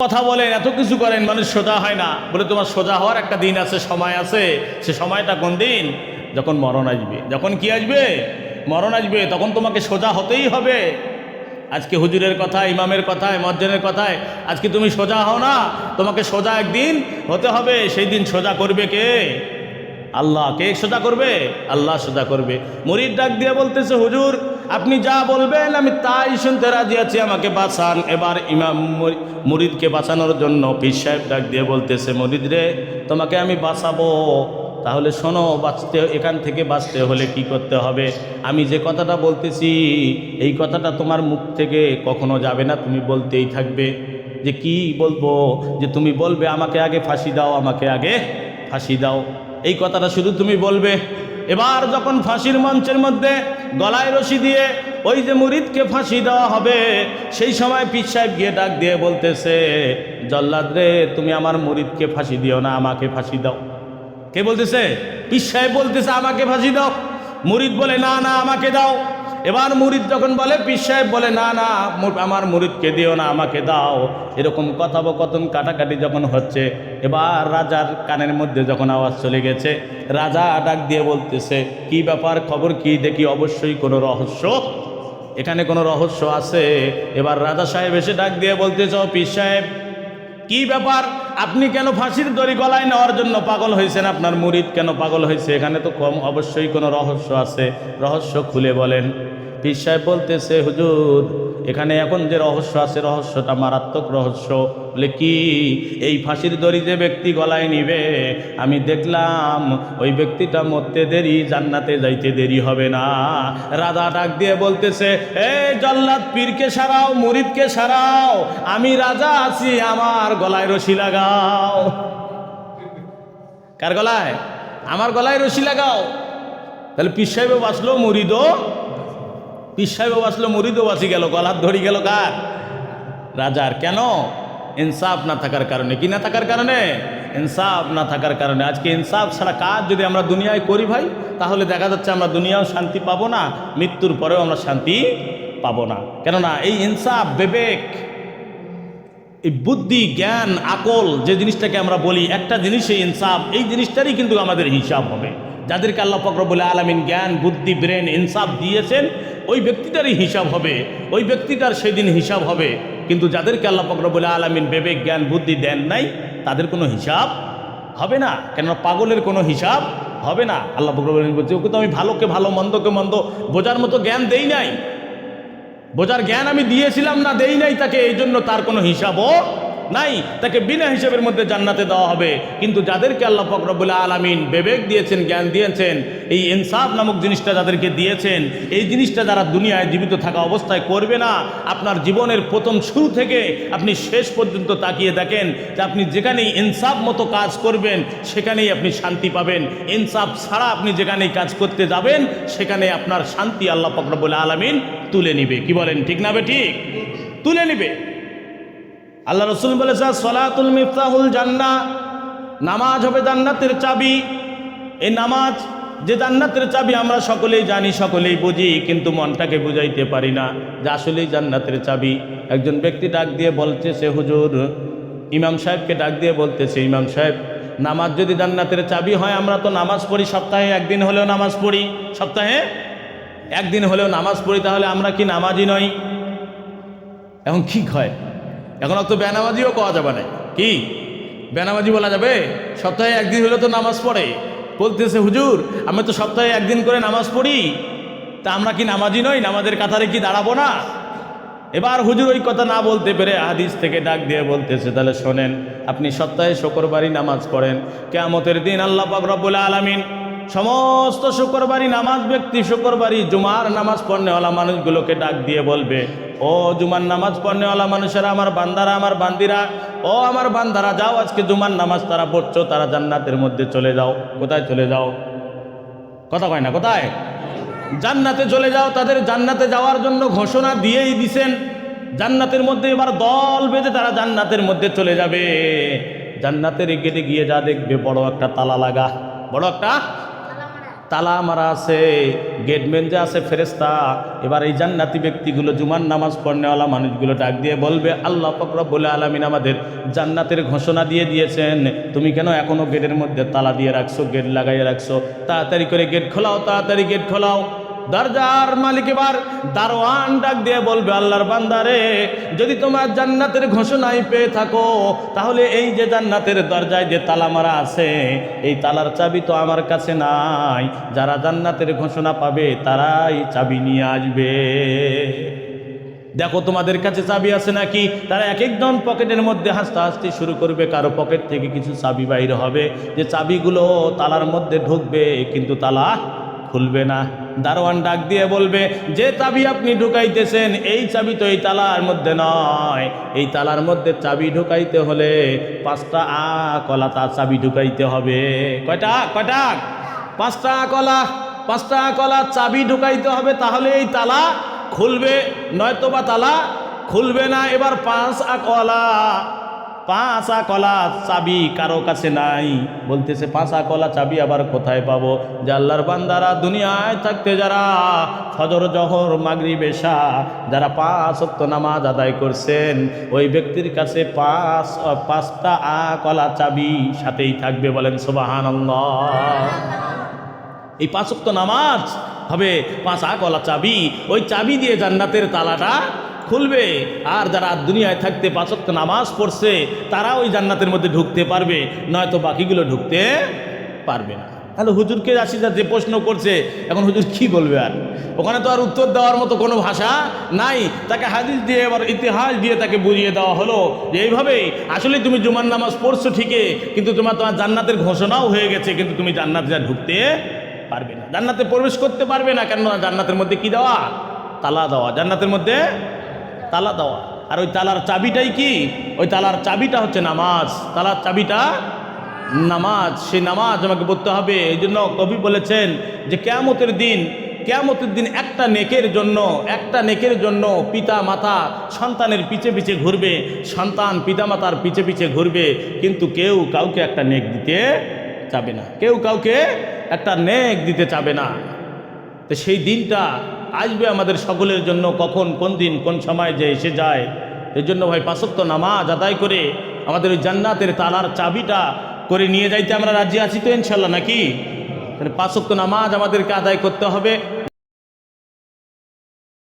কথা বলেন, এত কিছু করেন, মানুষ সোজা হয় না। বলে তোমার সোজা হওয়ার একটা দিন আছে, সময় আছে। সে সময়টা কোন দিন? যখন মরণ আসবে। যখন কি আসবে? মরণ আসবে, তখন তোমাকে সোজা হতেই হবে। আজকে হুজুরের কথায়, ইমামের কথায়, মজ্জেনের কথায় আজকে তুমি সোজা হও না, তোমাকে সোজা একদিন হতে হবে। সেই দিন সোজা করবে কে? আল্লাহ। কে সোজা করবে? আল্লাহ সোজা করবে। মুরিদ ডাক দিয়ে বলতেছে, হুজুর আপনি যা বলবেন আমি তাই শুনতে রাজি আছি, আমাকে বাঁচান। এবার ইমাম মুরিদকে বাঁচানোর জন্য পীর সাহেব ডাক দিয়ে বলতেছে, মুরিদ রে তোমাকে আমি বাঁচাবো, তাহলে শোনো, এখান থেকে বাঁচতে হলে কি করতে হবে? আমি যে কথাটা বলতেছি এই কথাটা তোমার মুখ থেকে কখনো যাবে না, তুমি বলতেই থাকবে। যে কি বলবো? যে তুমি বলবে আমাকে আগে ফাঁসি দাও, আমাকে আগে ফাঁসি দাও, এই কথাটা শুধু তুমি বলবে। এবার যখন ফাঁসির মঞ্চের মধ্যে গলায় রশি দিয়ে ওই যে মুরিদকে ফাঁসি দেওয়া হবে, সেই সময় পীর সাহেব গিয়ে ডাক দিয়ে বলতেছে, জল্লাদ রে তুমি আমার মুরিদকে ফাঁসি দিও না, আমাকে ফাঁসি দাও। কে বলতেছে? পীর সাহেব বলতেছে আমাকে ফাঁসি দাও। মুরিদ বলে না না আমাকে দাও। এবার মুরিদ যখন বলে, পীর সাহেব বলে না না আমার মুরিদকে দিও না, আমাকে দাও। এরকম কথোপকথন কাটাকাটি যখন হচ্ছে, এবার রাজার কানের মধ্যে যখন আওয়াজ চলে গেছে, রাজা ডাক দিয়ে বলতেছে, কি ব্যাপার, খবর কি দেখি? অবশ্যই কোনো রহস্য, এখানে কোনো রহস্য আছে। এবার রাজা সাহেব এসে ডাক দিয়ে বলতেছে, ও পীর সাহেব কি ব্যাপার, আপনি কেন ফাঁসির দড়ি গলায় নেওয়ার জন্য পাগল হয়েছেন? আপনার মুরিদ কেন পাগল হয়েছে? এখানে তো অবশ্যই কোনো রহস্য আছে, রহস্য খুলে বলেন। পীর সাহেব বলতেছে, হুজুর এখানে এখন যে রহস্য আছে, রহস্যটা মারাত্মক রহস্য। বলে কি? এই ফাঁসির দড়ি যে ব্যক্তি গলায় নিবে, আমি দেখলাম ওই ব্যক্তিটা মরতে দেরি, জান্নাতে যাইতে দেরি হবে না। রাজা ডাক দিয়ে বলতেছে, এই জল্লাদ পীরকে সারাও, মুরিদকে সারাও, আমি রাজা আছি, আমার গলায় রশি লাগাও। কার গলায়? আমার গলায় রশি লাগাও। তাহলে পীর সাহেবও বাঁচলো, মুরিদও, পীর সাহেবও বাঁচলো, মুরিদও বাঁচি গেল, গলার ধরি গেল কার? রাজার। কেন? ইনসাফ না থাকার কারণে। কি না থাকার কারণে? ইনসাফ না থাকার কারণে। আজকে ইনসাফ ছাড়া কাজ যদি আমরা দুনিয়ায় করি ভাই, তাহলে দেখা যাচ্ছে আমরা দুনিয়াও শান্তি পাবো না, মৃত্যুর পরেও আমরা শান্তি পাবো না। কেননা এই ইনসাফ, বিবেক, এই বুদ্ধি, জ্ঞান, আকল যে জিনিসটাকে আমরা বলি, একটা জিনিসই ইনসাফ, এই জিনিসটারই কিন্তু আমাদের হিসাব হবে। যাদেরকে আল্লাহ পাক রব্বুল আলামিন জ্ঞান, বুদ্ধি, ব্রেন, ইনসাফ দিয়েছেন, ওই ব্যক্তিটারই হিসাব হবে, ওই ব্যক্তিটার সেদিন হিসাব হবে। কিন্তু যাদেরকে আল্লাহ পাক রব্বুল আলামিন বিবেক, জ্ঞান, বুদ্ধি দেন নাই, তাদের কোনো হিসাব হবে না। কেননা পাগলের কোনো হিসাব হবে না। আল্লাহ পাক রব্বুল আলামিন বলছে, ওকে তো আমি ভালোকে ভালো, মন্দকে মন্দ বোঝার মতো জ্ঞান দেই নাই, বোঝার জ্ঞান আমি দিয়েছিলাম না, দেই নাই তাকে, এই জন্য তার কোনো হিসাবও নাই, তাকে বিনা হিসাবের মধ্যে জান্নাতে দেওয়া হবে। কিন্তু যাদেরকে আল্লাহ পাক রব্বুল আলামিন বিবেক দিয়েছেন, জ্ঞান দিয়েছেন, এই ইনসাফ নামক জিনিসটা যাদেরকে দিয়েছেন, এই জিনিসটা যারা দুনিয়ায় জীবিত থাকা অবস্থায় করবে না, আপনার জীবনের প্রথম শুরু থেকে আপনি শেষ পর্যন্ত তাকিয়ে দেখেন যে আপনি যেখানেই ইনসাফ মতো কাজ করবেন সেখানেই আপনি শান্তি পাবেন। ইনসাফ ছাড়া আপনি যেখানেই কাজ করতে যাবেন সেখানে আপনার শান্তি আল্লাহ পাক রব্বুল আলামিন তুলে নিবে। কি বলেন, ঠিক না? ঠিক তুলে নিবে। আল্লাহ রসুল বলেছে, সলাতুল মিফতাহুল জান্নাহ, নামাজ হবে জান্নাতের চাবি। এই নামাজ যে জান্নাতের চাবি আমরা সকলেই জানি, সকলেই বুঝি, কিন্তু মনটাকে বুঝাইতে পারি না যে আসলেই জান্নাতের চাবি। একজন ব্যক্তি ডাক দিয়ে বলতেছে, হুজুর, ইমাম সাহেবকে ডাক দিয়ে বলতেছে, ইমাম সাহেব নামাজ যদি জান্নাতের চাবি হয়, আমরা তো নামাজ পড়ি, সপ্তাহে একদিন হলেও নামাজ পড়ি, সপ্তাহে একদিন হলেও নামাজ পড়ি, তাহলে আমরা কি নামাজি নই? এখন কি হয়? এখন তো বেনামাজিও কওয়া যাবে না। কি বেনামাজি বলা যাবে? সপ্তাহে একদিন হলে তো নামাজ পড়ে। বলতেছে, হুজুর আমি তো সপ্তাহে একদিন করে নামাজ পড়ি, তা আমরা কি নামাজি নই? নামাজের কাতারে কি দাঁড়াবো না? এবার হুজুর ওই কথা না বলতে পেরে হাদিস থেকে ডাক দিয়ে বলতেছে, তাহলে শোনেন, আপনি সপ্তাহে শুক্রবারই নামাজ পড়েন, কিয়ামতের দিন আল্লাহ পাক রব্বুল আলামিন সমস্ত শুক্রবারই নামাজ ব্যক্তি, শুক্রবারই জুমার নামাজ পড়নেওয়ালা মানুষগুলোকে ডাক দিয়ে বলবে, ও জুমার নামাজ পড়নেওয়ালা মানুষেরা, আমার বান্দারা, আমার বান্দিরা, ও আমার বান্দারা, যাও আজকে জুমার নামাজ তারা পড়ছো, তারা জান্নাতের মধ্যে চলে যাও। কোথায় চলে যাও? কথা কয় না, কোথায়? জান্নাতে চলে যাও। তাদের জান্নাতে যাওয়ার জন্য ঘোষণা দিয়েই দিছেন। জান্নাতের মধ্যে এবার দল বেঁধে তারা জান্নাতের মধ্যে চলে যাবে। জান্নাতের গেটে গিয়ে যা দেখবে, বড় একটা তালা লাগা, বড় একটা তালা মারা আছে, গেটম্যান যে আছে ফেরেশতা। এবার এই জান্নাতি ব্যক্তিগুলো, জুমার নামাজ পড়নেওয়ালা মানুষগুলো ডাক দিয়ে বলবে, আল্লাহ পাক রব্বুল আলামিন আমাদের জান্নাতের ঘোষণা দিয়ে দিয়েছেন, তুমি কেন এখনো গেটের মধ্যে তালা দিয়ে রাখছো, গেট লাগাইয়ে রাখছো? তাড়াতাড়ি করে গেট খোলাও, তাড়াতাড়ি গেট খোলাও। দরজার মালিক এবার দারোয়ান ডাক দিয়ে বলবে, আল্লাহর বান্দারে, যদি তোমার জান্নাতের ঘোষণাই পেয়ে থাকো, তাহলে এই যে জান্নাতের দরজায় যে তালা মারা আছে, এই তালার চাবি তো আমার কাছে নাই। যারা জান্নাতের ঘোষণা পাবে তারাই চাবি নিয়ে আসবে। দেখো তোমাদের কাছে চাবি আছে নাকি? তারা এক একজন পকেটের মধ্যে হাসতে হাসতে শুরু করবে। কারো পকেট থেকে কিছু চাবি বাইরে হবে, যে চাবিগুলো তালার মধ্যে ঢুকবে কিন্তু তালা খুলবে না। দারোয়ান ডাক দিয়ে বলবে, যে চাবি আপনি ঢুকাইতেছেন এই চাবি তো এই তালার মধ্যে নয়। এই তালার মধ্যে চাবি ঢুকাইতে হলে 5টা কলা তার চাবি ঢুকাইতে হবে। কয়টা কয়টা? 5টা কলা। 5টা কলা চাবি ঢুকাইতে হবে, তাহলে এই তালা খুলবে, নয়তোবা তালা খুলবে না। এবার 5 কলা চাবি কারো কাছে নাই। বলতেছে 5 কলা চাবি আবার কোথায় পাবো? যে আল্লাহর বান্দারা দুনিয়ায় থাকতে যারা ফজর, জোহর, মাগরিব, এশা যারা 5 ওয়াক্ত নামাজ আদায় করছেন, ওই ব্যক্তির কাছে 5টা কলা চাবি সাথেই থাকবে। বলেন সুবহানাল্লাহ। এই 5 ওয়াক্ত নামাজ হবে 5 কলা চাবি, ওই চাবি দিয়ে জান্নাতের তালাটা খুলবে। আর যারা দুনিয়ায় থাকতে 5 ওয়াক্ত নামাজ পড়ছে তারা ওই জান্নাতের মধ্যে ঢুকতে পারবে, নয়তো বাকিগুলো ঢুকতে পারবে না। তাহলে হুজুরকে আসিদা যে প্রশ্ন করছে, এখন হুজুর কি বলবে? আর ওখানে তো আর উত্তর দেওয়ার মতো কোনো ভাষা নাই। তাকে হাদিস দিয়ে, এবার ইতিহাস দিয়ে তাকে বুঝিয়ে দেওয়া হলো যে এইভাবেই আসলে তুমি জুমার নামাজ পড়ছো ঠিকই, কিন্তু তোমার জান্নাতের ঘোষণাও হয়ে গেছে, কিন্তু তুমি জান্নাতে ঢুকতে পারবে না, জান্নাতে প্রবেশ করতে পারবে না। কেন? জান্নাতের মধ্যে কি দেওয়া? তালা দেওয়া। জান্নাতের মধ্যে তালা দেওয়া। আর ওই তালার চাবিটাই কি? ওই তালার চাবিটা হচ্ছে নামাজ। তালার চাবিটা নামাজ। সেই নামাজ আমাকে পড়তে হবে। এই জন্য কবি বলেছেন যে কিয়ামতের দিন একটা নেকের জন্য পিতা মাতা সন্তানের পিছে পিছে ঘুরবে, সন্তান পিতা মাতার পিছে পিছে ঘুরবে, কিন্তু কেউ কাউকে একটা নেক দিতে চাবে না, কেউ কাউকে একটা নেক দিতে চাবে না। তো সেই দিনটা আসবে আমাদের সকলের জন্য। কখন, কোন দিন, কোন সময় যে এসে যায়। এই জন্য ভাই 5 ওয়াক্ত নামাজ আদায় করে আমাদের ওই জান্নাতের তালার চাবিটা করে নিয়ে যাইতে আমরা রাজি আছি তো ইনশাল্লাহ, নাকি? 5 ওয়াক্ত নামাজ আমাদেরকে আদায় করতে হবে।